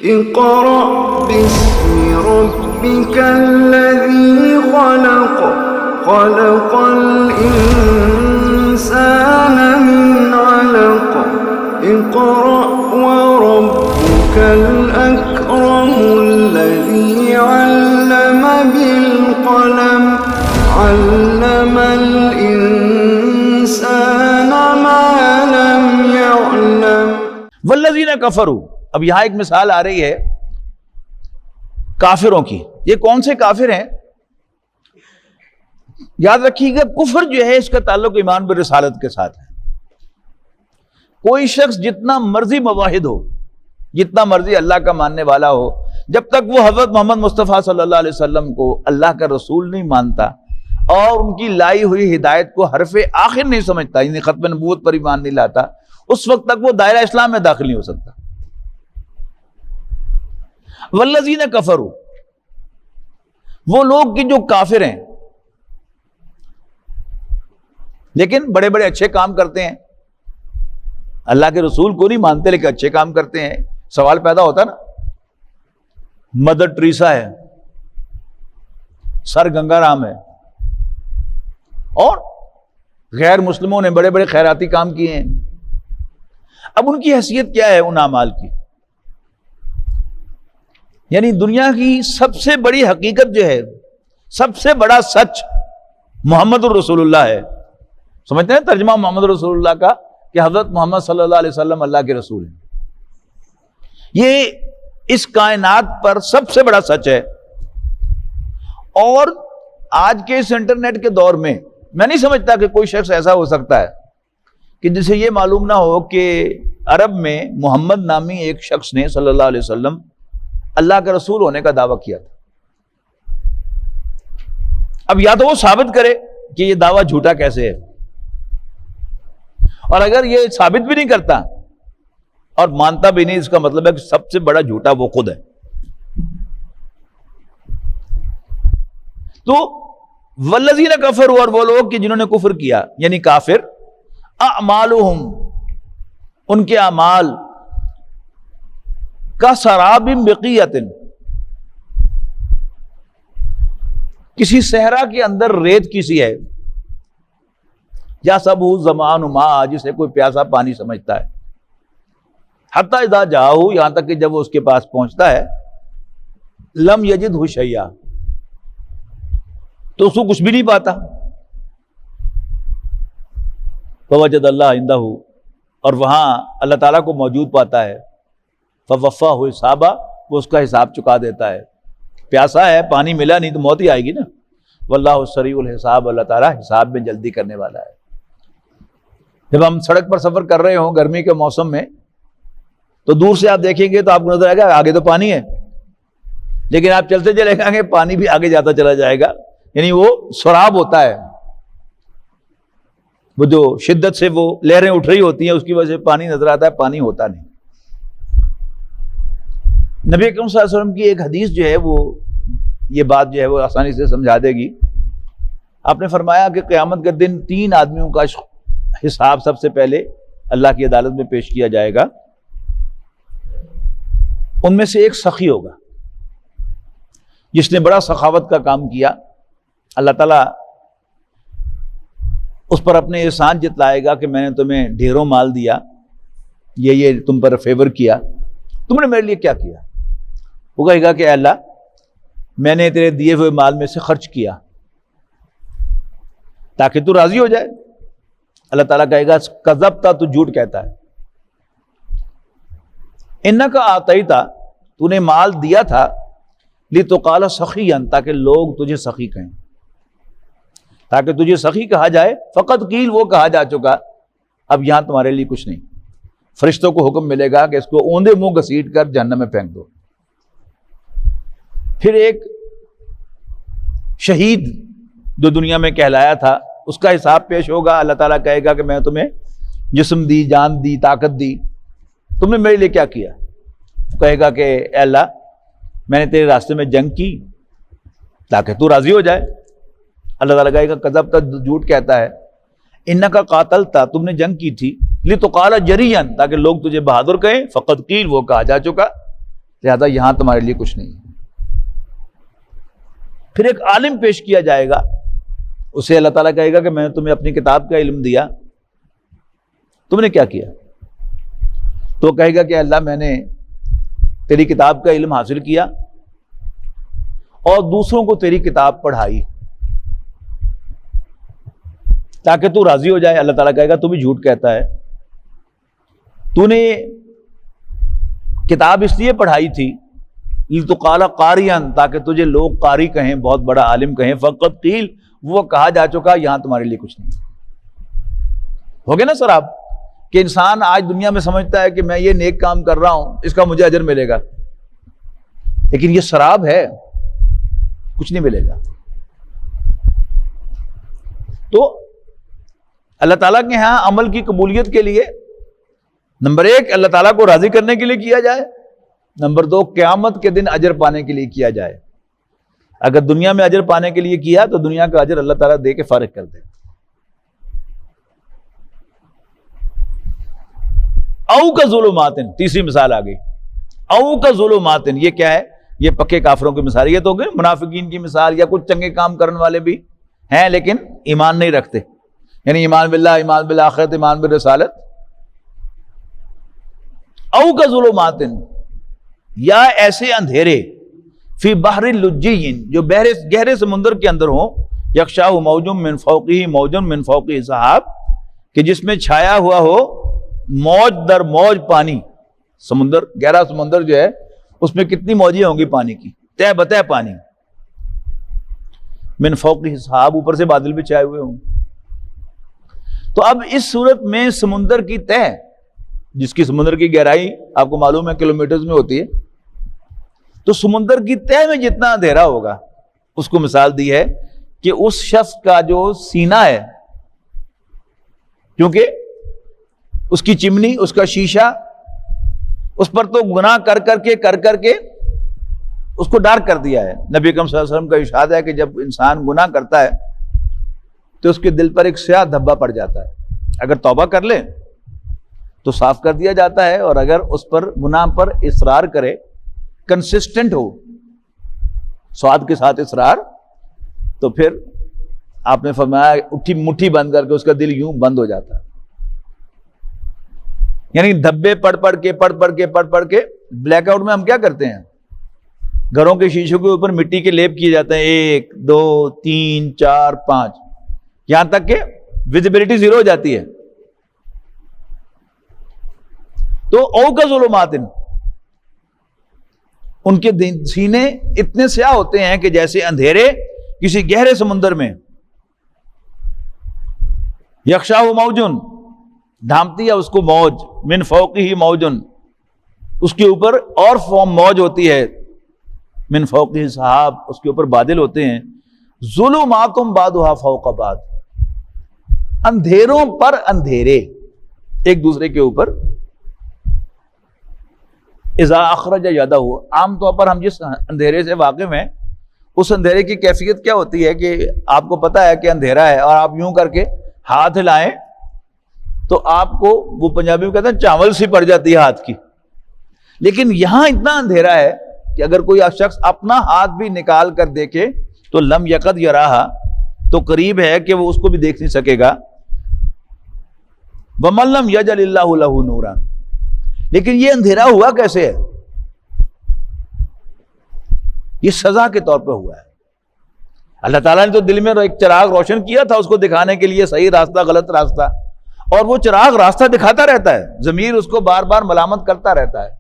اقرأ باسم ربك الذي خلق خلق الإنسان من علق اقرأ وربك الأكرم الذي علم بالقلم علم الإنسان ما لم يعلم والذین کفروا. اب یہاں ایک مثال آ رہی ہے کافروں کی. یہ کون سے کافر ہیں؟ یاد رکھیے گا کفر جو ہے اس کا تعلق ایمان برسالت کے ساتھ ہے. کوئی شخص جتنا مرضی موحد ہو، جتنا مرضی اللہ کا ماننے والا ہو، جب تک وہ حضرت محمد مصطفیٰ صلی اللہ علیہ وسلم کو اللہ کا رسول نہیں مانتا اور ان کی لائی ہوئی ہدایت کو حرف آخر نہیں سمجھتا، یعنی ختم نبوت پر ایمان نہیں لاتا، اس وقت تک وہ دائرہ اسلام میں داخل نہیں ہو سکتا. والذین کفروا، وہ لوگ کہ جو کافر ہیں لیکن بڑے بڑے اچھے کام کرتے ہیں، اللہ کے رسول کو نہیں مانتے لیکن اچھے کام کرتے ہیں. سوال پیدا ہوتا نا، مدر ٹریسا ہے، سر گنگا رام ہے، اور غیر مسلموں نے بڑے بڑے خیراتی کام کیے ہیں. اب ان کی حیثیت کیا ہے ان اعمال کی؟ یعنی دنیا کی سب سے بڑی حقیقت جو ہے، سب سے بڑا سچ محمد الرسول اللہ ہے. سمجھتے ہیں ترجمہ محمد رسول اللہ کا کہ حضرت محمد صلی اللہ علیہ وسلم اللہ کے رسول ہیں. یہ اس کائنات پر سب سے بڑا سچ ہے. اور آج کے اس انٹرنیٹ کے دور میں میں نہیں سمجھتا کہ کوئی شخص ایسا ہو سکتا ہے کہ جسے یہ معلوم نہ ہو کہ عرب میں محمد نامی ایک شخص نے صلی اللہ علیہ وسلم اللہ کا رسول ہونے کا دعویٰ کیا تھا. اب یا تو وہ ثابت کرے کہ یہ دعویٰ جھوٹا کیسے ہے، اور اگر یہ ثابت بھی نہیں کرتا اور مانتا بھی نہیں، اس کا مطلب ہے کہ سب سے بڑا جھوٹا وہ خود ہے. تو والذین کفروا، اور وہ لوگ کہ جنہوں نے کفر کیا یعنی کافر، اعمالہم، ان کے اعمال کسراب بقیۃ، کسی صحرا کے اندر ریت کسی ہے، یا سب زمان ماء، جسے کوئی پیاسا پانی سمجھتا ہے، حتی اذا جاءہ، یہاں تک کہ جب وہ اس کے پاس پہنچتا ہے، لم یجدہ شیئا، تو اس کو کچھ بھی نہیں پاتا. فوجد اللہ عندہ، اور وہاں اللہ تعالیٰ کو موجود پاتا ہے. فوفاہ حسابہ، وہ اس کا حساب چکا دیتا ہے. پیاسا ہے، پانی ملا نہیں تو موت ہی آئے گی نا. واللہ سریع الحساب، اللہ تعالیٰ حساب میں جلدی کرنے والا ہے. جب ہم سڑک پر سفر کر رہے ہوں گرمی کے موسم میں تو دور سے آپ دیکھیں گے تو آپ کو نظر آئے گا آگے تو پانی ہے، لیکن آپ چلتے چلے جائیں گے پانی بھی آگے جاتا چلا جائے گا. یعنی وہ سراب ہوتا ہے، وہ جو شدت سے وہ لہریں اٹھ رہی ہوتی ہیں اس کی وجہ سے پانی نظر آتا ہے، پانی ہوتا نہیں. نبی اکرم صلی اللہ علیہ وسلم کی ایک حدیث جو ہے وہ یہ بات جو ہے وہ آسانی سے سمجھا دے گی. آپ نے فرمایا کہ قیامت کے دن 3 آدمیوں کا حساب سب سے پہلے اللہ کی عدالت میں پیش کیا جائے گا. ان میں سے ایک سخی ہوگا جس نے بڑا سخاوت کا کام کیا. اللہ تعالیٰ اس پر اپنے احسان جتلائے گا کہ میں نے تمہیں ڈھیروں مال دیا، یہ تم پر فیور کیا، تم نے میرے لیے کیا کیا؟ وہ کہے گا کہ اے اللہ میں نے تیرے دیے ہوئے مال میں سے خرچ کیا تاکہ تو راضی ہو جائے. اللہ تعالیٰ کہے گا کذبتا، تو جھوٹ کہتا ہے. انکا آتیتا، تو نے مال دیا تھا، لتقال سخیا، تاکہ لوگ تجھے سخی کہیں، تاکہ تجھے سخی کہا جائے. فقط قیل، وہ کہا جا چکا، اب یہاں تمہارے لیے کچھ نہیں. فرشتوں کو حکم ملے گا کہ اس کو اوندے منہ گھسیٹ کر جہنم میں پھینک دو. پھر ایک شہید جو دنیا میں کہلایا تھا اس کا حساب پیش ہوگا. اللہ تعالیٰ کہے گا کہ میں تمہیں جسم دی، جان دی، طاقت دی، تم نے میرے لیے کیا کیا؟ کہے گا کہ اے اللہ میں نے تیرے راستے میں جنگ کی تاکہ تو راضی ہو جائے. اللہ تعالیٰ کہے گا کذبتا، جھوٹ کہتا ہے. انکا قاتلتا، تم نے جنگ کی تھی، لتقال جریان، تاکہ لوگ تجھے بہادر کہیں. فقط قیل، وہ کہا جا چکا. لہذا یہاں تمہارے لیے کچھ نہیں ہے۔ پھر ایک عالم پیش کیا جائے گا، اسے اللہ تعالیٰ کہے گا کہ میں نے تمہیں اپنی کتاب کا علم دیا، تم نے کیا کیا؟ تو کہے گا کہ اللہ میں نے تیری کتاب کا علم حاصل کیا اور دوسروں کو تیری کتاب پڑھائی تاکہ تو راضی ہو جائے۔ اللہ تعالیٰ کہے گا تو بھی جھوٹ کہتا ہے، تو نے کتاب اس لیے پڑھائی تھی لِتُقَالَ قَارِئًا، تاکہ تجھے لوگ قاری کہیں، بہت بڑا عالم کہیں، فقط قیل، وہ کہا جا چکا، یہاں تمہارے لیے کچھ نہیں۔ ہو گیا نا سراب کہ انسان آج دنیا میں سمجھتا ہے کہ میں یہ نیک کام کر رہا ہوں، اس کا مجھے اجر ملے گا، لیکن یہ سراب ہے، کچھ نہیں ملے گا۔ تو اللہ تعالیٰ کے ہاں عمل کی قبولیت کے لیے نمبر 1 اللہ تعالیٰ کو راضی کرنے کے لیے کیا جائے، نمبر 2 قیامت کے دن اجر پانے کے لیے کیا جائے۔ اگر دنیا میں اجر پانے کے لیے کیا تو دنیا کا اجر اللہ تعالیٰ دے کے فارغ کر دے۔ او کا ظلمات، تیسری مثال آ گئی، او کا ظلمات، یہ کیا ہے؟ یہ پکے کافروں کی مثال، یہ تو ہو گئی منافقین کی مثال، یا کچھ چنگے کام کرنے والے بھی ہیں لیکن ایمان نہیں رکھتے، یعنی ایمان باللہ، ایمان بالآخرت، ایمان بالرسالت۔ او کا ظلمات، یا ایسے اندھیرے فی بحر اللجی، جو گہرے سمندر کے اندر ہوں، یغشاہ موج من فوقہ موج من فوقہ سحاب، کہ جس میں چھایا ہوا ہو موج در موج پانی۔ سمندر، گہرا سمندر جو ہے اس میں کتنی موجیں ہوں گی پانی کی، تہ بتہ پانی، من فوقہ سحاب، اوپر سے بادل بھی چھائے ہوئے ہوں۔ تو اب اس صورت میں سمندر کی تہ، جس کی سمندر کی گہرائی آپ کو معلوم ہے کلومیٹرز میں ہوتی ہے، تو سمندر کی تہ میں جتنا اندھیرا ہوگا اس کو مثال دی ہے کہ اس شخص کا جو سینہ ہے، کیونکہ اس کی چمنی، اس کا شیشہ، اس پر تو گناہ کر کے اس کو ڈارک کر دیا ہے۔ نبی اکرم صلی اللہ علیہ وسلم کا ارشاد ہے کہ جب انسان گناہ کرتا ہے تو اس کے دل پر ایک سیاہ دھبا پڑ جاتا ہے، اگر توبہ کر لے تو صاف کر دیا جاتا ہے، اور اگر اس پر گناہ پر اصرار کرے، کنسسٹنٹ ہو، سواد کے ساتھ اصرار، تو پھر آپ نے فرمایا مٹھی بند کر کے اس کا دل یوں بند ہو جاتا ہے۔ یعنی دھبے پڑھ پڑھ کے بلیک آؤٹ میں ہم کیا کرتے ہیں؟ گھروں کے شیشوں کے اوپر مٹی کے لیپ کیے جاتے ہیں، 1 2 3 4 5، یہاں تک کہ ویزیبلٹی 0 ہو جاتی ہے۔ تو او کا ظلمات، ان کے سینے اتنے سیاہ ہوتے ہیں کہ جیسے اندھیرے کسی گہرے سمندر میں، یغشاہ موجن، ڈھانپتی ہے اس کو موج، من فوقہ موجن، اس کے اوپر اور فارم موج ہوتی ہے، من فوقہ سحاب، اس کے اوپر بادل ہوتے ہیں، ظلمات بعضھا فوق بعض، اندھیروں پر اندھیرے ایک دوسرے کے اوپر۔ اذا اخرج یدہ، عام طور پر ہم جس اندھیرے سے واقف ہیں اس اندھیرے کی کیفیت کیا ہوتی ہے کہ آپ کو پتا ہے کہ اندھیرا ہے اور آپ یوں کر کے ہاتھ ہلائیں تو آپ کو، وہ پنجابی میں کہتے ہیں، چاول سی پڑ جاتی ہے ہاتھ کی۔ لیکن یہاں اتنا اندھیرا ہے کہ اگر کوئی شخص اپنا ہاتھ بھی نکال کر دیکھے تو لم یقد یراہا، تو قریب ہے کہ وہ اس کو بھی دیکھ نہیں سکے گا۔ وَمَن لَّمْ يَجْعَلِ اللَّهُ لَهُ نُورًا، لیکن یہ اندھیرا ہوا کیسے ہے؟ یہ سزا کے طور پہ ہوا ہے۔ اللہ تعالیٰ نے تو دل میں ایک چراغ روشن کیا تھا اس کو دکھانے کے لیے صحیح راستہ غلط راستہ، اور وہ چراغ راستہ دکھاتا رہتا ہے، ضمیر اس کو بار بار ملامت کرتا رہتا ہے،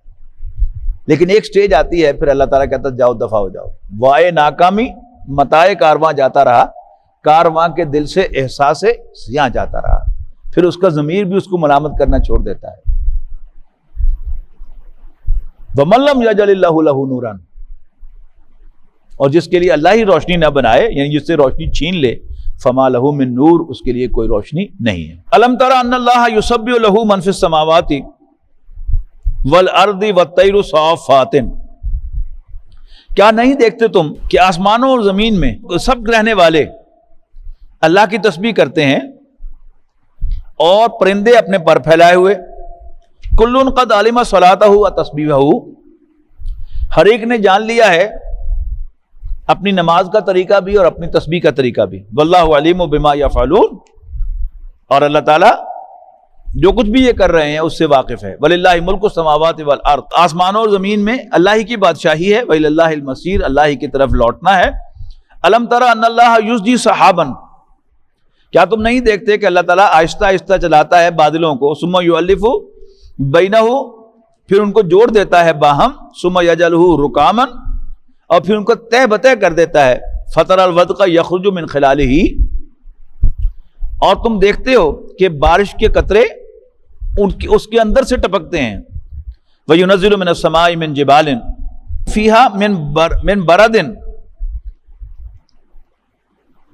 لیکن ایک سٹیج آتی ہے پھر اللہ تعالیٰ کہتا ہے جاؤ دفع ہو جاؤ۔ وائے ناکامی متائے کارواں جاتا رہا، کارواں کے دل سے احساس سیاہ جاتا رہا، پھر اس کا ضمیر بھی اس کو ملامت کرنا چھوڑ دیتا ہے۔ وَمَن لَّمْ يَجْعَلِ اللَّهُ لَهُ نُورًا، اور جس کے لیے اللہ ہی روشنی نہ بنائے، یعنی جس سے روشنی چھین لے، فَمَا لَهُ مِن نور، اس کے لیے کوئی روشنی نہیں ہے۔ أَلَمْ تَرَ أَنَّ اللَّهَ يُسَبِّحُ لَهُ مَن فِي السَّمَاوَاتِ وَالْأَرْضِ وَالطَّيْرُ صَافَّاتٍ، کیا نہیں دیکھتے تم کہ آسمانوں اور زمین میں سب رہنے والے اللہ کی تسبیح کرتے ہیں، اور پرندے اپنے پر پھیلائے ہوئے، کل قد علم صلاتہ و تسبیحہ، ہر ایک نے جان لیا ہے اپنی نماز کا طریقہ بھی اور اپنی تسبیح کا طریقہ بھی. واللہ علیم بما یفعلون، اور اللہ تعالیٰ جو کچھ بھی یہ کر رہے ہیں اس سے واقف ہے. وللہ ملک السماوات والارض، آسمانوں اور زمین میں اللہ ہی کی بادشاہی ہے. وإلى المصیر، اللہ ہی کی طرف لوٹنا ہے. الم تر ان اللہ یزجی سحابا، کیا تم نہیں دیکھتے کہ اللہ تعالیٰ آہستہ آہستہ چلاتا ہے بادلوں کو. ثم یؤلف بینہ، پھر ان کو جوڑ دیتا ہے باہم. ثم یجعلہ رکاما، اور پھر ان کو تہ بتہ کر دیتا ہے. فَتَرَى الْوَدْقَ يَخْرُجُ مِنْ خِلَالِهِ، اور تم دیکھتے ہو کہ بارش کے قطرے اس کے اندر سے ٹپکتے ہیں. وَيُنَزِّلُ مِنَ السَّمَاءِ مِنْ جِبَالٍ فِيهَا مِنْ بَرَدٍ،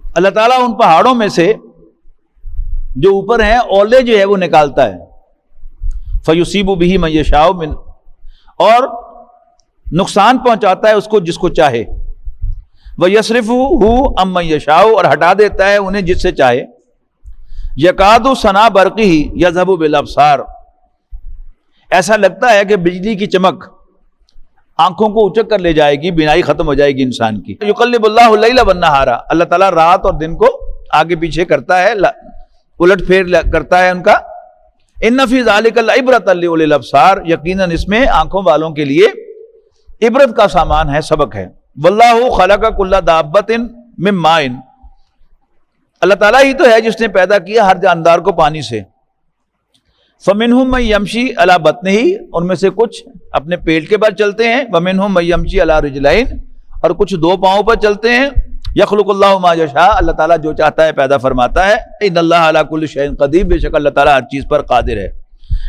اللہ تعالیٰ ان پہاڑوں میں سے جو اوپر ہیں اولے جو ہے وہ نکالتا ہے. فَيُصِيبُ بِهِ مَن يَشَاءُ مِنْ، اور نقصان پہنچاتا ہے اس کو جس کو چاہے. وَيَصْرِفُهُ عَمَّن يَشَاءُ، اور ہٹا دیتا ہے انہیں جس سے چاہے. یکاد سنا برقی یذہب بالابصار، ایسا لگتا ہے کہ بجلی کی چمک آنکھوں کو اچک کر لے جائے گی، بینائی ختم ہو جائے گی انسان کی. یقلب اللہ اللیل والنہار، اللہ تعالیٰ رات اور دن کو آگے پیچھے کرتا ہے، الٹ پھیر کرتا ہے ان کا. ان فی ذلک لعبرۃ لأولی الابصار، یقیناً اس میں آنکھوں والوں کے لیے عبرت کا سامان ہے، سبق ہے. واللہ خلق کل دابۃ من ماء، اللہ تعالیٰ ہی تو ہے جس نے پیدا کیا ہر جاندار کو پانی سے. فمنہم من یمشی علی بطنہ، ان میں سے کچھ اپنے پیٹ کے بل چلتے ہیں. ومنہم من یمشی علی رجلین، اور کچھ دو پاؤں پر چلتے ہیں. یخلق اللہ ما یشاء، اللہ تعالیٰ جو چاہتا ہے پیدا فرماتا ہے. ان اللہ علی کل شیء قدیر، بے شک اللہ تعالیٰ ہر چیز پر قادر ہے.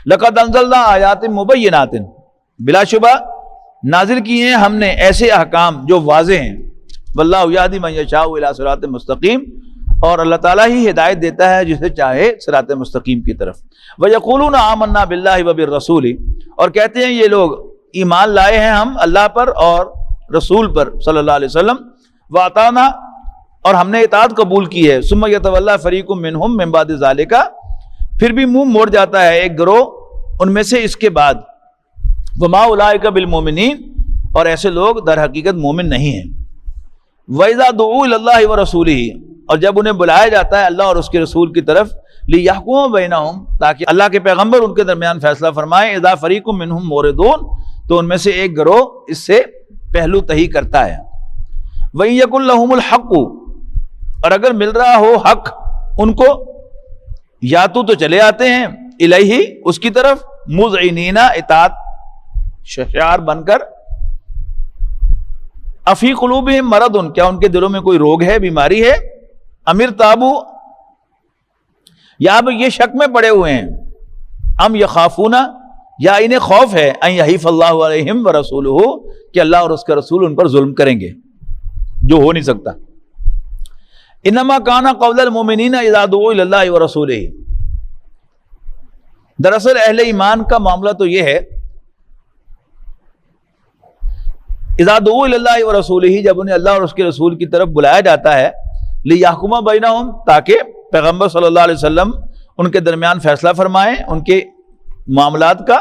لقد انزلنا آیات مبینات، بلا شبہ نازل کیے ہیں ہم نے ایسے احکام جو واضح ہیں. واللہ یہدی من یشاء الی صراط مستقیم، اور اللہ تعالیٰ ہی ہدایت دیتا ہے جسے چاہے صراط مستقیم کی طرف. وَيَقُولُونَ آمَنَّا بِاللَّهِ وَبِالرَّسُولِ، اور کہتے ہیں یہ لوگ ایمان لائے ہیں ہم اللہ پر اور رسول پر صلی اللہ علیہ وسلم. وَأَطَعْنَا، اور ہم نے اطاعت قبول کی ہے. ثُمَّ يَتَوَلَّىٰ فَرِيقٌ مِّنْهُم مِّن بَعْدِ ذَلِكَ، پھر بھی منہ موڑ جاتا ہے ایک گروہ ان میں سے اس کے بعد. وَمَا أُولَٰئِكَ بِالْمُؤْمِنِينَ، اور ایسے لوگ در حقیقت مومن نہیں ہیں. وَإِذَا دُعُوا إِلَى اللَّهِ وَرَسُولِهِ، اور جب انہیں بلایا جاتا ہے اللہ اور اس کے رسول کی طرف. لِيَحْكُمَ بَيْنَهُمْ، تاکہ اللہ کے پیغمبر ان کے درمیان فیصلہ فرمائے. اذا فریق منہم موردون، تو ان میں سے ایک گروہ اس سے پہلو تہی کرتا ہے. وَإِن يَكُن لَهُمُ الْحَقُّ، اور اگر مل رہا ہو حق ان کو، یاتو تو چلے آتے ہیں الیہ، اس کی طرف. مذعنین، اطاعت شعار بن کر. افی قلوبہم مرض، کیا ان کے دلوں میں کوئی روگ ہے، بیماری ہے. امیر تابو، یا اب یہ شک میں پڑے ہوئے ہیں. ام یخافون، یا انہیں خوف ہے. ان یحیف اللہ علیہم ورسولہ، کہ اللہ اور اس کے رسول ان پر ظلم کریں گے، جو ہو نہیں سکتا. انما کان قول المؤمنین اذا دعوا الی اللہ ورسولہ، دراصل اہل ایمان کا معاملہ تو یہ ہے، اذا دعوا الی اللہ ورسولہ، جب انہیں اللہ اور اس کے رسول کی طرف بلایا جاتا ہے. لیحکم بینہم، تاکہ پیغمبر صلی اللہ علیہ وسلم ان کے درمیان فیصلہ فرمائیں ان کے معاملات کا.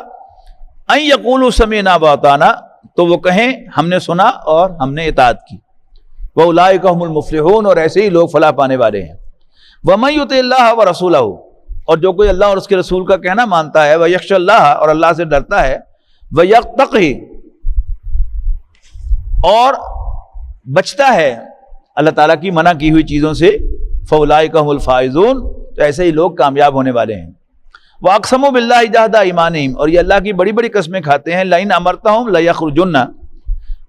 ان یقولوا سمعنا واطعنا، تو وہ کہیں ہم نے سنا اور ہم نے اطاعت کی. واولئک هم المفلحون، اور ایسے ہی لوگ فلاح پانے والے ہیں. ومن یطع اللہ ورسولہ، اور جو کوئی اللہ اور اس کے رسول کا کہنا مانتا ہے. ویخشى اللہ، اور اللہ سے ڈرتا ہے. ویتقی، اور بچتا ہے اللہ تعالیٰ کی منع کی ہوئی چیزوں سے. فاولئک هم الفائزون، تو ایسے ہی لوگ کامیاب ہونے والے ہیں. واقسموا باللہ جہد ایمانہم، اور یہ اللہ کی بڑی بڑی قسمیں کھاتے ہیں. لئن امرتہم لیخرجن،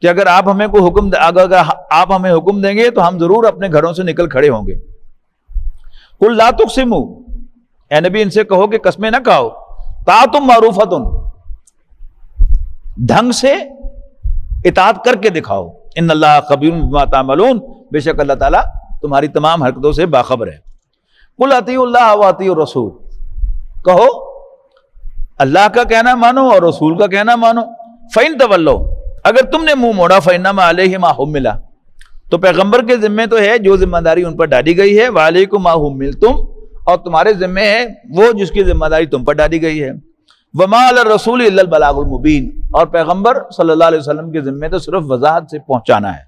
کہ اگر آپ ہمیں کوئی حکم، اگر آپ ہمیں حکم دیں گے تو ہم ضرور اپنے گھروں سے نکل کھڑے ہوں گے. قل لا تقسموا، اے نبی ان سے کہو کہ قسمیں نہ کھاؤ. طاعۃ معروفۃ، ڈھنگ سے اطاعت کر کے دکھاؤ. ان اللہ خبیر بما تعملون، بے شک اللہ تعالیٰ تمہاری تمام حرکتوں سے باخبر ہے. قل اطیعوا اللہ واطیعوا الرسول، کہو اللہ کا کہنا مانو اور رسول کا کہنا مانو. فإن تولوا، اگر تم نے منہ موڑا. فإنما علیہ ما حمل، تو پیغمبر کے ذمے تو ہے جو ذمہ داری ان پر ڈالی گئی ہے. وعلیکم ما حملتم، اور تمہارے ذمے ہے وہ جس کی ذمہ داری تم پر ڈالی گئی ہے. وما علی الرسول الا البلاغ المبین، اور پیغمبر صلی اللہ علیہ وسلم کے ذمے تو صرف وضاحت سے پہنچانا ہے۔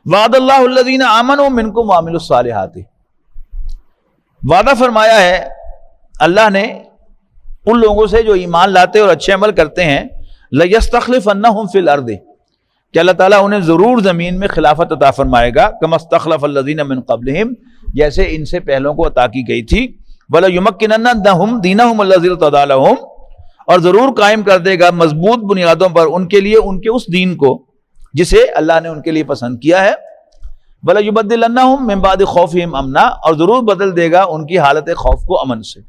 وعد اللہ الذین آمنوا منکم وعملوا الصالحات، وعدہ فرمایا ہے اللہ نے ان لوگوں سے جو ایمان لاتے اور اچھے عمل کرتے ہیں، لَيَسْتَخْلِفَنَّهُمْ فِي الْأَرْضِ، کہ اللہ تعالیٰ انہیں ضرور زمین میں خلافت عطا فرمائے گا، كَمَا اسْتَخْلَفَ الَّذِينَ مِن قَبْلِهِمْ، جیسے ان سے پہلوں کو عطا کی گئی تھی، وَلَيُمَكِّنَنَّ لَهُمْ دِينَهُمُ الَّذِي ارْتَضَىٰ لَهُمْ، اور ضرور قائم کر دے گا مضبوط بنیادوں پر ان کے لیے ان کے اس دین کو جسے اللہ نے ان کے لیے پسند کیا ہے، وَلَيُبَدِّلَنَّهُمْ مِن بَعْدِ خَوْفِهِمْ أَمْنًا، اور ضرور بدل دے گا ان کی حالت خوف کو امن سے۔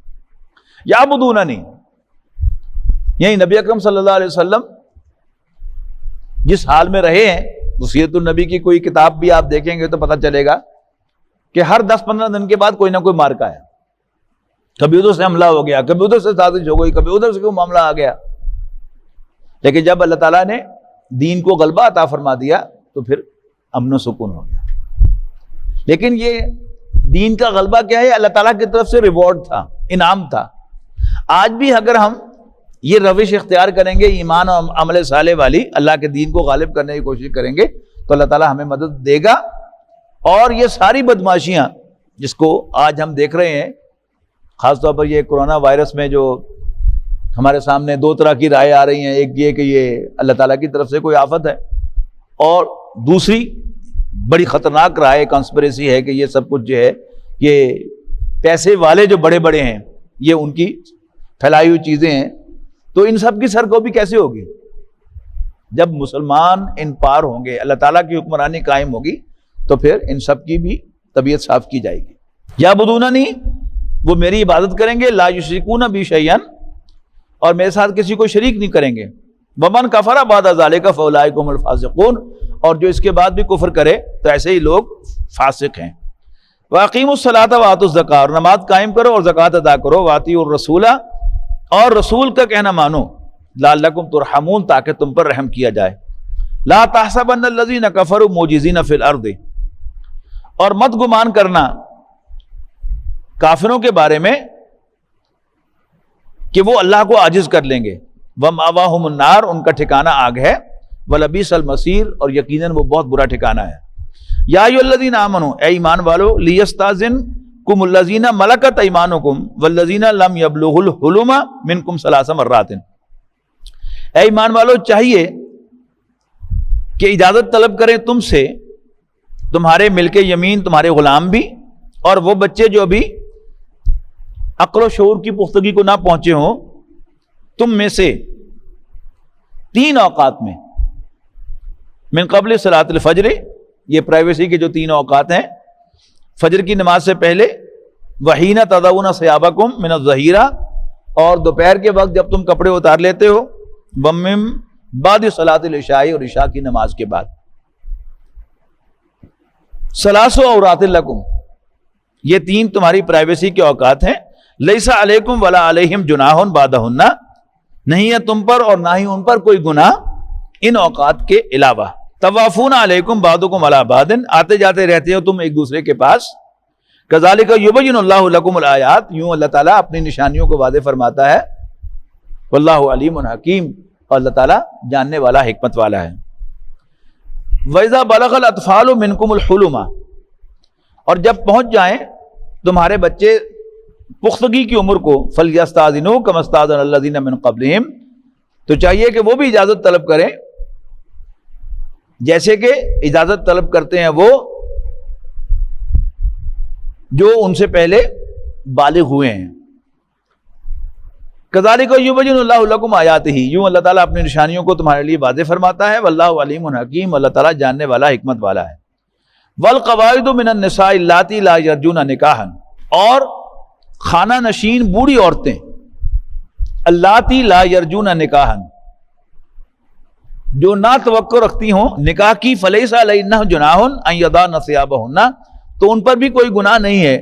یعبدوننی، یعنی نبی اکرم صلی اللہ علیہ وسلم جس حال میں رہے ہیں، وصیت النبی کی کوئی کتاب بھی آپ دیکھیں گے تو پتہ چلے گا کہ ہر 10-15 دن کے بعد کوئی نہ کوئی مارکا ہے، کبھی ادھر سے حملہ ہو گیا، کبھی ادھر سے سازش ہو گئی، کبھی ادھر سے کوئی معاملہ آ گیا، لیکن جب اللہ تعالیٰ نے دین کو غلبہ عطا فرما دیا تو پھر امن و سکون ہو گیا۔ لیکن یہ دین کا غلبہ کیا ہے؟ اللہ تعالیٰ کی طرف سے ریوارڈ تھا، انعام تھا۔ آج بھی اگر ہم یہ روش اختیار کریں گے ایمان اور عمل صالح والی، اللہ کے دین کو غالب کرنے کی کوشش کریں گے تو اللہ تعالیٰ ہمیں مدد دے گا، اور یہ ساری بدماشیاں جس کو آج ہم دیکھ رہے ہیں، خاص طور پر یہ کرونا وائرس میں جو ہمارے سامنے دو طرح کی رائے آ رہی ہیں، ایک یہ کہ یہ اللہ تعالیٰ کی طرف سے کوئی آفت ہے، اور دوسری بڑی خطرناک رائے کانسپریسی ہے کہ یہ سب کچھ جو ہے یہ پیسے والے جو بڑے بڑے ہیں یہ ان کی پھیلائی ہوئی چیزیں ہیں۔ تو ان سب کی سرگوبی کیسے ہوگی؟ جب مسلمان ان پار ہوں گے، اللہ تعالیٰ کی حکمرانی قائم ہوگی تو پھر ان سب کی بھی طبیعت صاف کی جائے گی۔ یعبدوننی، وہ میری عبادت کریں گے، لا یشرکون بی شیئا، اور میرے ساتھ کسی کو شریک نہیں کریں گے، ومن کفر بعد ذلک فاولئک هم الفاسقون، اور جو اس کے بعد بھی کفر کرے تو ایسے ہی لوگ فاسق ہیں۔ واقیموا الصلاۃ وآتوا الزکاۃ، اور نماز قائم کرو اور زکوٰۃ ادا کرو، واطیعوا الرسول، اور رسول کا کہنا مانو، لعلکم ترحمون، تاکہ تم پر رحم کیا جائے۔ لا تحسبن الذین کفروا معجزین فی الارض، اور مت گمان کرنا کافروں کے بارے میں کہ وہ اللہ کو عاجز کر لیں گے۔ ومأواہم النار، ان کا ٹھکانہ آگ ہے، ولبئس المصیر، اور یقیناً وہ بہت برا ٹھکانہ ہے۔ یا ایھا الذین آمنوا، اے ایمان والو، لیستأذنکم الذین ملکت ایمانکم والذین لم یبلغوا الحلم منکم 3 مرات، اے ایمان والو چاہیے کہ اجازت طلب کریں تم سے تمہارے ملک یمین، تمہارے غلام بھی، اور وہ بچے جو ابھی عقل و شعور کی پختگی کو نہ پہنچے ہوں تم میں سے 3 اوقات میں، من قبل صلاۃ الفجر، یہ پرائیویسی کے جو 3 اوقات ہیں، فجر کی نماز سے پہلے، وحین تضعون ثیابکم من الظہیرہ، اور دوپہر کے وقت جب تم کپڑے اتار لیتے ہو، ومن بعد صلاۃ العشاء، اور عشاء کی نماز کے بعد۔ 3 عورات لکم، یہ 3 تمہاری پرائیویسی کے اوقات ہیں۔ لیس علیکم ولا علیہم جناح بعدہن، نہیں ہے تم پر اور نہ ہی ان پر کوئی گناہ ان اوقات کے علاوہ۔ طوافون علیکم بعضکم علی بعض، آتے جاتے رہتے ہو تم ایک دوسرے کے پاس۔ کذالک یبین اللہ لکم الآیات، یوں اللہ تعالیٰ اپنی نشانیوں کو واضح فرماتا ہے۔ واللہ علیم حکیم، اور اللہ تعالیٰ جاننے والا، حکمت والا ہے۔ وَإِذَا بَلَغَ الْأَطْفَالُ مِنْكُمُ الْحُلُمَ، اور جب پہنچ جائیں تمہارے بچے پختگی کی عمر کو، فَلْيَسْتَأْذِنُوا كَمَا اسْتَأْذَنَ الَّذِينَ مِن قَبْلِهِمْ، تو چاہیے کہ وہ بھی اجازت طلب کریں جیسے کہ اجازت طلب کرتے ہیں وہ جو ان سے پہلے بالغ ہوئے ہیں۔ کذالک یبین اللہ لکم آیاتہ، یوں اللہ تعالیٰ اپنی نشانیوں کو تمہارے لیے واضح فرماتا ہے۔ واللہ علیم حکیم، اللہ تعالیٰ جاننے والا، حکمت والا ہے۔ والقواعد من النساء اللاتی لا یرجون نکاحا، اور خانہ نشین بوڑھی عورتیں، اللاتی لا یرجون نکاحا، جو نہ توقع رکھتی ہوں نکاح کی، فلیس علیہن جناح ان یضعن ثیابہن، تو ان پر بھی کوئی گناہ نہیں ہے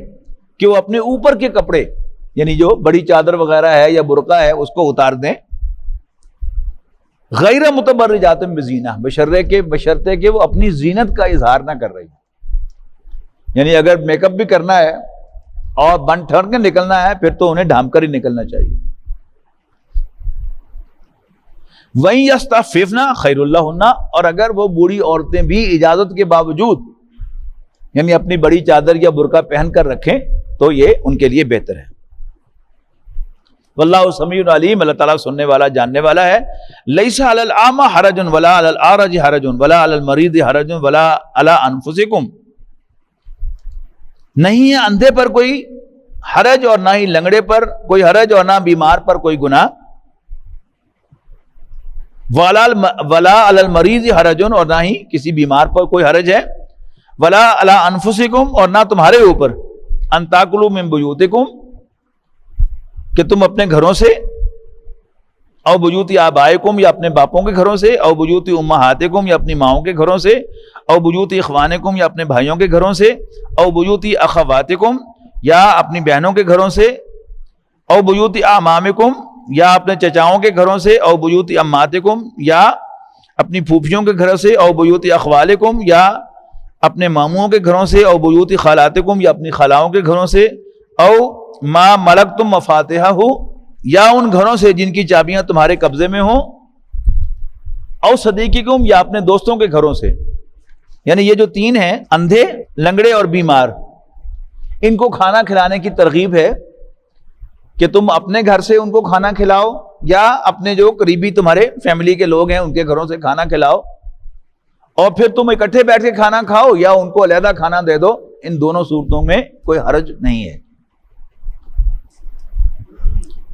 کہ وہ اپنے اوپر کے کپڑے، یعنی جو بڑی چادر وغیرہ ہے یا برقع ہے، اس کو اتار دیں، غیر متبرجات بزینہ، بشرطے کہ وہ اپنی زینت کا اظہار نہ کر رہی، یعنی اگر میک اپ بھی کرنا ہے اور بن ٹھن کے نکلنا ہے پھر تو انہیں ڈھانپ کر ہی نکلنا چاہیے، وَإِن يَسْتَعْفِفْنَ خَيْرٌ لَهُنَّ، اور اگر وہ بوڑھی عورتیں بھی اجازت کے باوجود یعنی اپنی بڑی چادر یا برقع پہن کر رکھیں تو یہ ان کے لیے بہتر ہے۔ واللہ سمیع علیم، اللہ تعالیٰ سننے والا جاننے والا ہے۔ لیس علی الاعمى حرج ولا علی الاعرج حرج ولا علی المریض حرج ولا علی انفسکم، نہیں ہے اندھے پر کوئی حرج اور نہ ہی لنگڑے پر کوئی حرج اور نہ بیمار پر کوئی گناہ، ولا علی المریض حرج، اور نہ ہی کسی بیمار پر کوئی حرج ہے، ولا علی انفسکم، اور نہ تمہارے اوپر، ان تاکلوا من بیوتکم، کہ تم اپنے گھروں سے، او بیوت آبائکم، یا اپنے باپوں کے گھروں سے، او بیوت امہاتکم، یا اپنی ماؤں کے گھروں سے، او بیوت اخوانکم، یا اپنے بھائیوں کے گھروں سے، او بیوت اخواتکم، یا اپنی بہنوں کے گھروں سے، او بیوت اعمامکم، یا اپنے چچاؤں کے گھروں سے، او بیوت اماتکم، یا اپنی پھوپھیوں کے گھروں سے، او بیوت اخوالکم، یا اپنے ماموں کے گھروں سے، او بیوت خالاتکم، یا اپنی خلاؤں کے گھروں سے، او ما ملکتم مفاتحہ، یا ان گھروں سے جن کی چابیاں تمہارے قبضے میں ہوں، او صدیقکم، یا اپنے دوستوں کے گھروں سے۔ یعنی یہ جو تین ہیں، اندھے، لنگڑے اور بیمار، ان کو کھانا کھلانے کی ترغیب ہے کہ تم اپنے گھر سے ان کو کھانا کھلاؤ، یا اپنے جو قریبی تمہارے فیملی کے لوگ ہیں ان کے گھروں سے کھانا کھلاؤ، اور پھر تم اکٹھے بیٹھ کے کھانا کھاؤ یا ان کو علیحدہ کھانا دے دو، ان دونوں صورتوں میں کوئی حرج نہیں ہے۔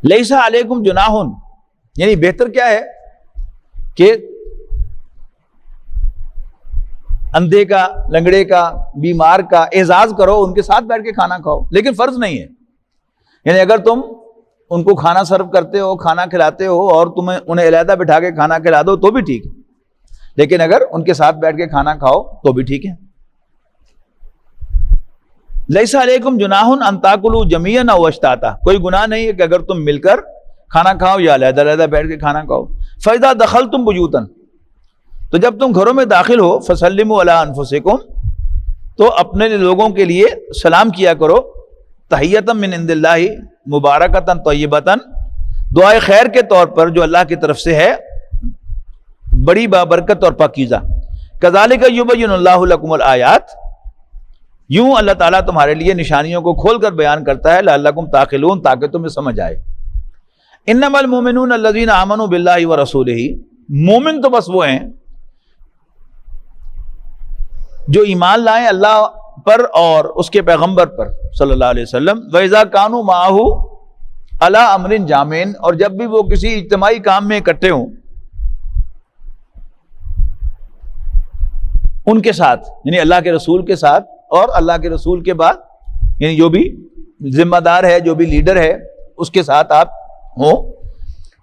لیس علیکم جناح، یعنی بہتر کیا ہے کہ اندھے کا، لنگڑے کا، بیمار کا اعزاز کرو، ان کے ساتھ بیٹھ کے کھانا کھاؤ، لیکن فرض نہیں ہے۔ یعنی اگر تم ان کو کھانا سرو کرتے ہو، کھانا کھلاتے ہو، اور تمہیں انہیں علیحدہ بٹھا کے کھانا کھلا دو تو بھی ٹھیک ہے، لیکن اگر ان کے ساتھ بیٹھ کے کھانا کھاؤ تو بھی ٹھیک ہے۔ لیس علیکم جناح ان تاکلوا جمیعا او اشتاتا، کوئی گناہ نہیں ہے کہ اگر تم مل کر کھانا کھاؤ یا علیحدہ علیحدہ بیٹھ کے کھانا کھاؤ۔ فاذا دخلتم بیوتا، تو جب تم گھروں میں داخل ہو، فسلموا علی انفسکم، تو اپنے لوگوں کے لیے سلام کیا کرو، تحیۃ من عند اللہ مبارکۃ طیبۃ، دعائے خیر کے طور پر جو اللہ کی طرف سے ہے، بڑی بابرکت اور پاکیزہ۔ کذالک یبین اللہ لکم الآیات، یوں اللہ تعالیٰ تمہارے لیے نشانیوں کو کھول کر بیان کرتا ہے، لعلکم تعقلون، تاکہ تمہیں سمجھ آئے۔ انما المؤمنون الذین آمنوا باللہ ورسولہ، مومن تو بس وہ ہیں جو ایمان لائیں اللہ پر اور اس کے پیغمبر پر صلی اللہ علیہ وسلم، وَإِذَا كَانُوا مَعَهُ عَلَىٰ أَمْرٍ جَامِعٍ، اور جب بھی وہ کسی اجتماعی کام میں اکٹھے ہوں ان کے ساتھ، یعنی اللہ کے رسول کے ساتھ، اور اللہ کے رسول کے بعد یعنی جو بھی ذمہ دار ہے، جو بھی لیڈر ہے، اس کے ساتھ آپ ہوں،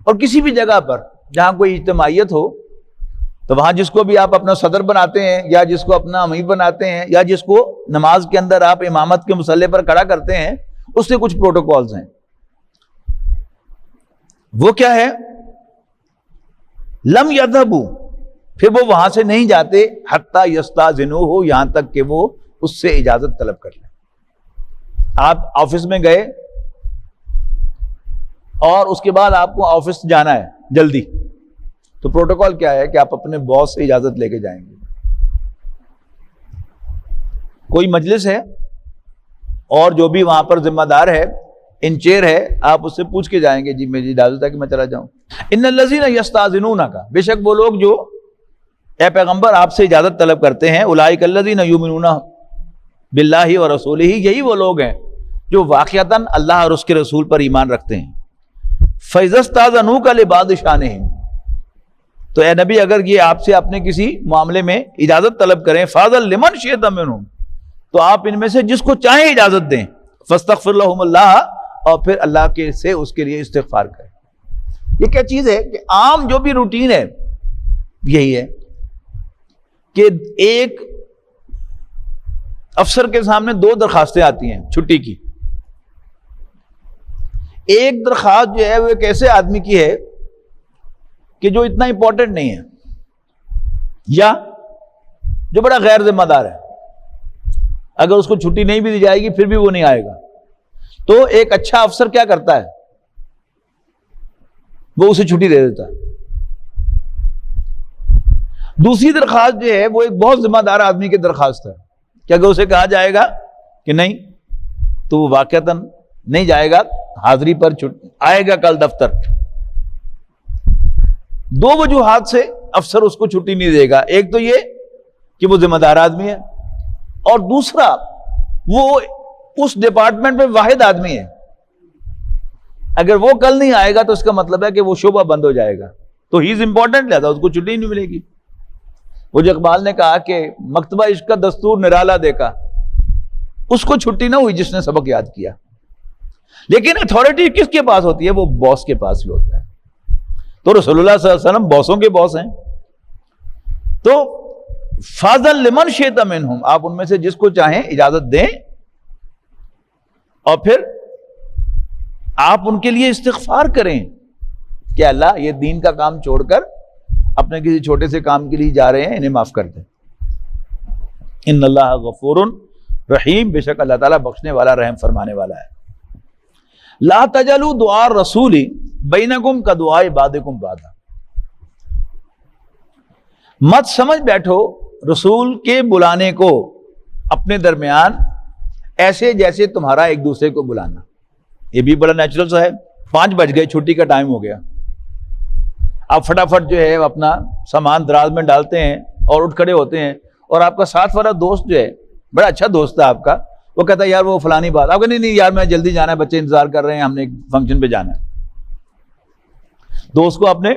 اور کسی بھی جگہ پر جہاں کوئی اجتماعیت ہو تو وہاں جس کو بھی آپ اپنا صدر بناتے ہیں، یا جس کو اپنا امیر بناتے ہیں، یا جس کو نماز کے اندر آپ امامت کے مصلی پر کھڑا کرتے ہیں، اس سے کچھ پروٹوکولز ہیں۔ وہ کیا ہے؟ لم یذهبوا، پھر وہ وہاں سے نہیں جاتے، حتی یستاذنوہ، یہاں تک کہ وہ اس سے اجازت طلب کر لیں۔ آپ آفس میں گئے اور اس کے بعد آپ کو آفس جانا ہے جلدی، تو پروٹوکول کیا ہے کہ آپ اپنے باس سے اجازت لے کے جائیں گے۔ کوئی مجلس ہے اور جو بھی وہاں پر ذمہ دار ہے، انچیر ہے، آپ اس سے پوچھ کے جائیں گے، جی میری اجازت ہے کہ میں چلا جاؤں۔ ان الذین یستاذنونک، بے شک وہ لوگ جو اے پیغمبر آپ سے اجازت طلب کرتے ہیں، اولئک الذین یؤمنون باللہ ورسولہ، یہی وہ لوگ ہیں جو واقعتاً اللہ اور اس کے رسول پر ایمان رکھتے ہیں۔ فَإِذَا اسْتَأْذَنُوكَ لِبَعْضِ شَأْنِهِمْ، تو اے نبی اگر یہ آپ سے اپنے کسی معاملے میں اجازت طلب کریں، فَأْذَن لِمَنْ شِئْتَ مِنْهُمْ، تو آپ ان میں سے جس کو چاہیں اجازت دیں، فَاسْتَغْفِرْ لَهُمُ اللَّهَ، اور پھر اللہ کے سے اس کے لیے استغفار کریں۔ یہ کیا چیز ہے کہ عام جو بھی روٹین ہے یہی ہے کہ ایک افسر کے سامنے دو درخواستیں آتی ہیں چھٹی کی۔ ایک درخواست جو ہے وہ ایک ایسے آدمی کی ہے کہ جو اتنا امپورٹنٹ نہیں ہے، یا جو بڑا غیر ذمہ دار ہے، اگر اس کو چھٹی نہیں بھی دی جائے گی پھر بھی وہ نہیں آئے گا، تو ایک اچھا افسر کیا کرتا ہے، وہ اسے چھٹی دے دیتا ہے۔ دوسری درخواست جو ہے وہ ایک بہت ذمہ دار آدمی کی درخواست ہے کہ اگر اسے کہا جائے گا کہ نہیں تو وہ واقعتاً نہیں جائے گا حاضری پر، آئے گا کل دفتر. دو وجوہات سے افسر اس کو چھٹی نہیں دے گا. ایک تو یہ کہ وہ ذمہ دار آدمی ہے، اور دوسرا وہ اس ڈپارٹمنٹ میں واحد آدمی ہے. اگر وہ کل نہیں آئے گا تو اس کا مطلب ہے کہ وہ شعبہ بند ہو جائے گا، تو ہی از امپورٹنٹ، لہذا اس کو چھٹی نہیں ملے گی. وہ جو اقبال نے کہا کہ مکتبہ عشق کا دستور نرالا دیکھا، اس کو چھٹی نہ ہوئی جس نے سبق یاد کیا. لیکن اتھارٹی کس کے پاس ہوتی ہے؟ وہ باس کے پاس بھی ہوتا ہے. تو رسول اللہ صلی اللہ علیہ وسلم باسوں کے باس ہیں. تو فاضل لمن شئت منہم، آپ ان میں سے جس کو چاہیں اجازت دیں، اور پھر آپ ان کے لیے استغفار کریں کہ اللہ یہ دین کا کام چھوڑ کر اپنے کسی چھوٹے سے کام کے لیے جا رہے ہیں، انہیں معاف کر دیں. ان اللہ غفور رحیم، بے شک اللہ تعالیٰ بخشنے والا رحم فرمانے والا ہے. لا تجلوا دعاء الرسول بینکم کدعاء بعضکم بعضا، مت سمجھ بیٹھو رسول کے بلانے کو اپنے درمیان ایسے جیسے تمہارا ایک دوسرے کو بلانا. یہ بھی بڑا نیچرل سا ہے. 5 بج گئے، چھٹی کا ٹائم ہو گیا، آپ فٹافٹ جو ہے اپنا سامان دراز میں ڈالتے ہیں اور اٹھ کھڑے ہوتے ہیں، اور آپ کا ساتھ والا دوست جو ہے بڑا اچھا دوست ہے آپ کا، وہ کہتا ہے یار وہ فلانی بات، آپ کہ نہیں یار میں جلدی جانا ہے، بچے انتظار کر رہے ہیں، ہم نے ایک فنکشن پہ جانا ہے. دوست کو آپ نے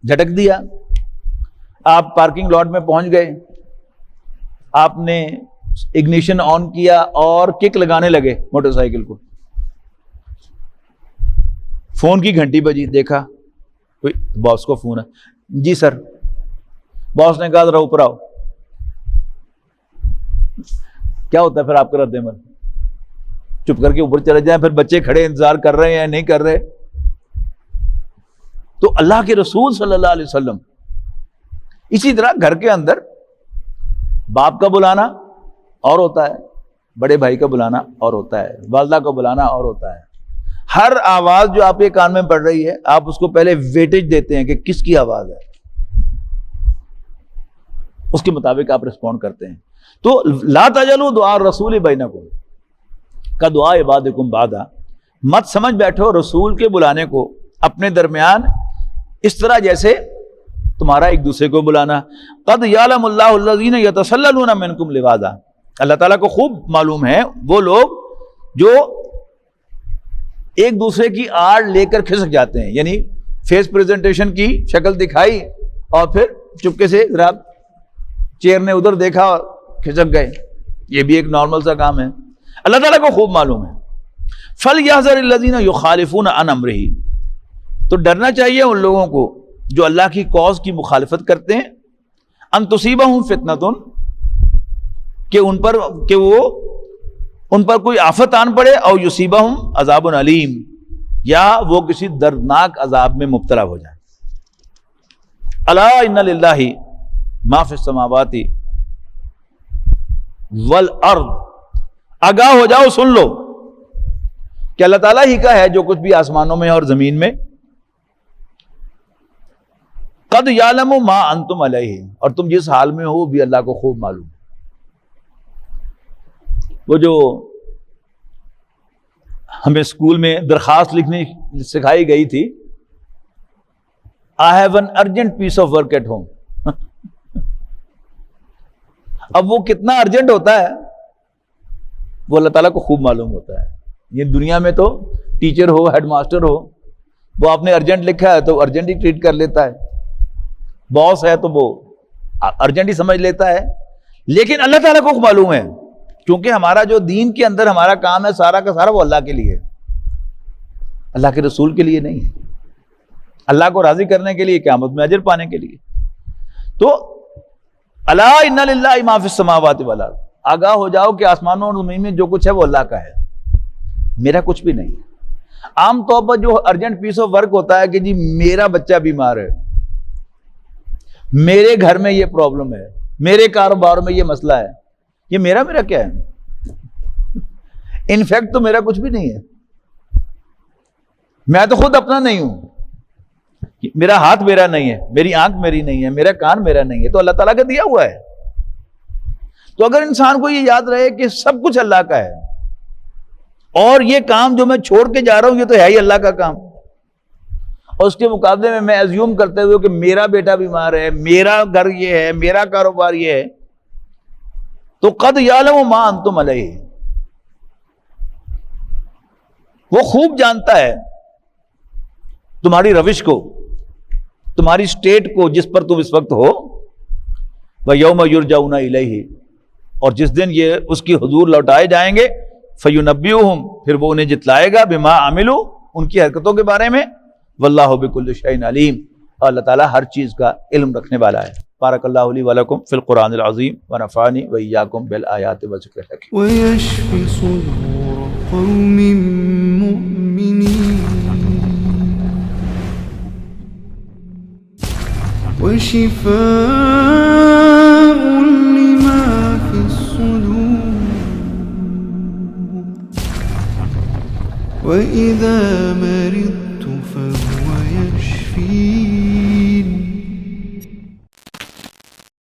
جھٹک دیا، آپ پارکنگ لاٹ میں پہنچ گئے، آپ نے اگنیشن آن کیا اور کک لگانے لگے موٹر سائیکل کو. فون کی گھنٹی بجی، دیکھا کوئی باس کو فون ہے. جی سر. باس نے کہا ذرا اوپر آؤ. کیا ہوتا ہے پھر آپ کا رد عمل؟ چپ کر کے اوپر چلے جائیں، پھر بچے کھڑے انتظار کر رہے ہیں نہیں کر رہے. تو اللہ کے رسول صلی اللہ علیہ وسلم اسی طرح گھر کے اندر باپ کا بلانا اور ہوتا ہے، بڑے بھائی کا بلانا اور ہوتا ہے، والدہ کا بلانا اور ہوتا ہے. ہر آواز جو آپ کے کان میں پڑ رہی ہے آپ اس کو پہلے ویٹیج دیتے ہیں کہ کس کی آواز ہے، اس کے مطابق آپ رسپونڈ کرتے ہیں. تو لا تجلوا دعاء الرسول بینکم کدعاء بعضکم بعضا، مت سمجھ بیٹھو رسول کے بلانے کو اپنے درمیان اس طرح جیسے تمہارا ایک دوسرے کو بلانا. قد یعلم اللہ الذین یتسللون منکم لواذا، اللہ تعالیٰ کو خوب معلوم ہے وہ لوگ جو ایک دوسرے کی آڑ لے کر کھسک جاتے ہیں، یعنی فیس پریزنٹیشن کی شکل دکھائی اور پھر چپکے سے ذرا چیئر نے ادھر دیکھا اور کھسک گئے. یہ بھی ایک نارمل سا کام ہے، اللہ تعالیٰ کو خوب معلوم ہے. فَلْيَحْذَرِ الَّذِينَ يُخَالِفُونَ عَنْ أَمْرِهِ، تو ڈرنا چاہیے ان لوگوں کو جو اللہ کی کاز کی مخالفت کرتے ہیں. ان تصیبہم فتنۃ، کہ وہ ان پر کوئی آفت آن پڑے، او یصیبہم عذاب علیم، یا وہ کسی دردناک عذاب میں مبتلا ہو جائے. الا ان للہ ما فی السماوات والارض، آگاہ ہو جاؤ، سن لو کہ اللہ تعالیٰ ہی کا ہے جو کچھ بھی آسمانوں میں اور زمین میں. قد یعلم ما انتم علیہ، اور تم جس حال میں ہو بھی اللہ کو خوب معلوم. وہ جو ہمیں اسکول میں درخواست لکھنی سکھائی گئی تھی، I have an urgent piece of work at home. اب وہ کتنا ارجنٹ ہوتا ہے وہ اللہ تعالیٰ کو خوب معلوم ہوتا ہے. یہ دنیا میں تو ٹیچر ہو، ہیڈ ماسٹر ہو، وہ آپ نے ارجنٹ لکھا ہے تو ارجنٹ ہی ٹریٹ کر لیتا ہے. باس ہے تو وہ ارجنٹ ہی سمجھ لیتا ہے. لیکن اللہ تعالیٰ کو معلوم ہے، کیونکہ ہمارا جو دین کے اندر ہمارا کام ہے سارا کا سارا وہ اللہ کے لیے، اللہ کے رسول کے لیے نہیں ہے، اللہ کو راضی کرنے کے لیے، قیامت میں اجر پانے کے لیے. تو الا ان للہ ما فی السماوات والارض، آگاہ ہو جاؤ کہ آسمانوں اور زمین میں جو کچھ ہے وہ اللہ کا ہے، میرا کچھ بھی نہیں ہے. عام طور پر جو ارجنٹ پیس آف ورک ہوتا ہے کہ جی میرا بچہ بیمار ہے، میرے گھر میں یہ پرابلم ہے، میرے کاروبار میں یہ مسئلہ ہے، یہ میرا کیا ہے؟ انفیکٹ تو میرا کچھ بھی نہیں ہے، میں تو خود اپنا نہیں ہوں. میرا ہاتھ میرا نہیں ہے، میری آنکھ میری نہیں ہے، میرا کان میرا نہیں ہے، تو اللہ تعالیٰ کا دیا ہوا ہے۔ تو اگر انسان کو یہ یاد رہے کہ سب کچھ اللہ کا ہے، اور یہ کام جو میں چھوڑ کے جا رہا ہوں یہ تو ہے ہی اللہ کا کام، اور اس کے مقابلے میں میں ایزیوم کرتے ہوئے کہ میرا بیٹا بیمار ہے، میرا گھر یہ ہے، میرا کاروبار یہ ہے، تو قد یعلم ما انتم علیہ، وہ خوب جانتا ہے تمہاری روش کو، تمہاری سٹیٹ کو جس پر تم اس وقت ہو۔ وَيَوْمَ يُرْجَعُونَ إِلَيْهِ، اور جس دن یہ اس کی حضور لوٹائے جائیں گے، فَيُنَبِّئُهُمْ، پھر وہ انہیں جتلائے گا، بِمَا عَمِلُوا، ان کی حرکتوں کے بارے میں، وَاللَّهُ بِكُلِّ شَيْءٍ عَلِيمٌ، اور اللہ تعالیٰ ہر چیز کا علم رکھنے والا ہے۔ بارک اللہ لی ولکم فی القرآن العظیم ونفعنی وإیاکم بالآیات والذکر الحکیم۔ ويشفي صدور قوم مؤمنين وشفاء لما في الصدور وإذا مرضت فهو